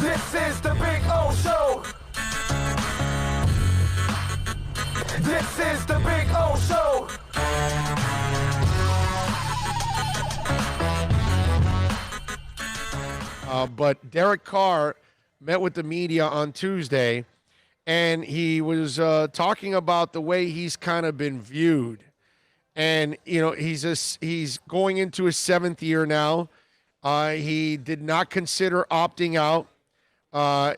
This is the Big O Show. This is the Big O Show. But Derek Carr met with the media on Tuesday, and he was talking about the way he's kind of been viewed. And, you know, he's going into his 7th year now. He did not consider opting out.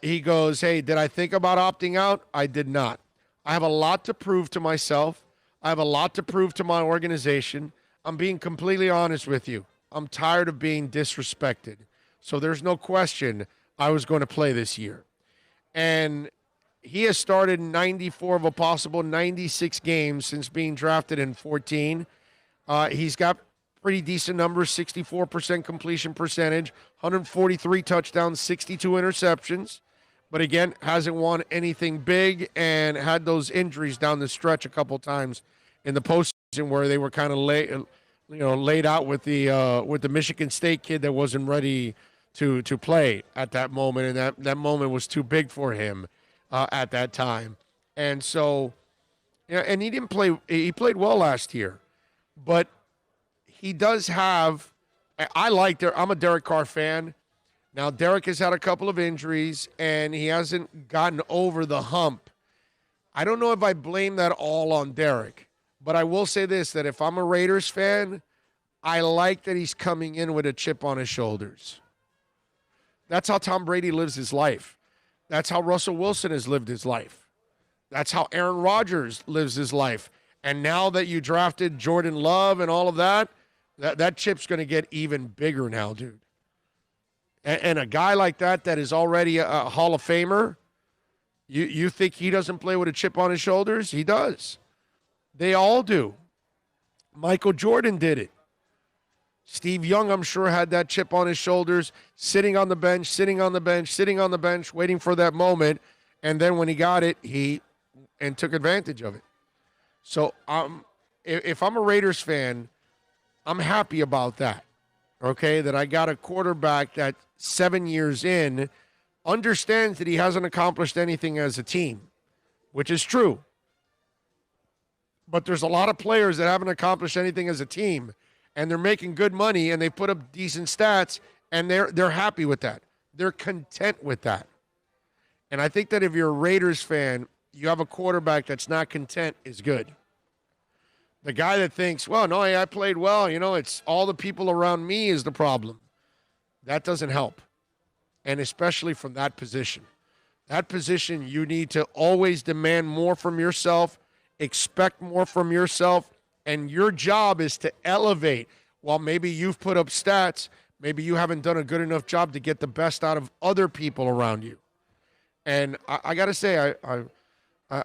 He goes, hey, did I think about opting out? I did not. I have a lot to prove to myself. I have a lot to prove to my organization. I'm being completely honest with you. I'm tired of being disrespected. So there's no question I was going to play this year. And he has started 94 of a possible 96 games since being drafted in 14. He's got pretty decent numbers, 64% completion percentage, 143 touchdowns, 62 interceptions. But again, hasn't won anything big and had those injuries down the stretch a couple times in the postseason where they were kind of laid out with the Michigan State kid that wasn't ready to play at that moment, and that moment was too big for him at that time. And so, and he didn't play. He played well last year, but he does have. I'm a Derek Carr fan. Now, Derek has had a couple of injuries, and he hasn't gotten over the hump. I don't know if I blame that all on Derek, but I will say this, that if I'm a Raiders fan, I like that he's coming in with a chip on his shoulders. That's how Tom Brady lives his life. That's how Russell Wilson has lived his life. That's how Aaron Rodgers lives his life. And now that you drafted Jordan Love and all of that, that chip's going to get even bigger now, dude. And a guy like that is already a Hall of Famer, you think he doesn't play with a chip on his shoulders? He does. They all do. Michael Jordan did it. Steve Young, I'm sure, had that chip on his shoulders, sitting on the bench, waiting for that moment. And then when he got it, he took advantage of it. So if I'm a Raiders fan, I'm happy about that, okay, that I got a quarterback that 7 years in understands that he hasn't accomplished anything as a team, which is true. But there's a lot of players that haven't accomplished anything as a team, and they're making good money, and they put up decent stats, and they're happy with that. They're content with that. And I think that if you're a Raiders fan, you have a quarterback that's not content is good. The guy that thinks, well, no, I played well, it's all the people around me is the problem. That doesn't help, and especially from that position. That position, you need to always demand more from yourself, expect more from yourself, and your job is to elevate. While maybe you've put up stats, maybe you haven't done a good enough job to get the best out of other people around you. And I got to say,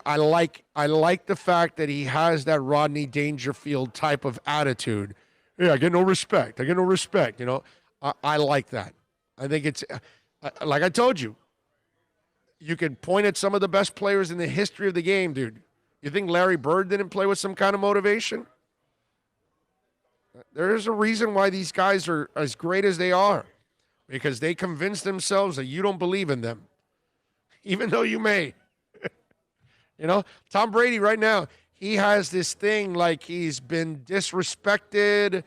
I like the fact that he has that Rodney Dangerfield type of attitude. Hey, I get no respect. I like that. I think it's, like I told you, you can point at some of the best players in the history of the game, dude. You think Larry Bird didn't play with some kind of motivation? There's a reason why these guys are as great as they are, because they convince themselves that you don't believe in them, even though you may. Tom Brady right now, he has this thing like he's been disrespected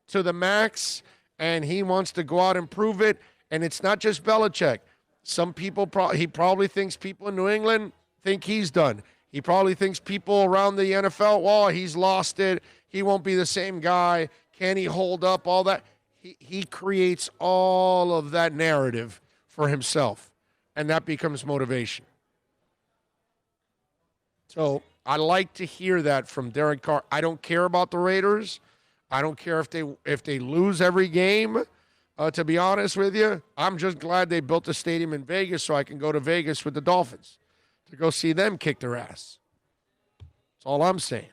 to the max, and he wants to go out and prove it. And it's not just Belichick. Some people, he probably thinks people in New England think he's done. He probably thinks people around the NFL, well, he's lost it. He won't be the same guy. Can he hold up all that? He creates all of that narrative for himself, and that becomes motivation. So I like to hear that from Derek Carr. I don't care about the Raiders. I don't care if they lose every game, to be honest with you. I'm just glad they built a stadium in Vegas so I can go to Vegas with the Dolphins to go see them kick their ass. That's all I'm saying.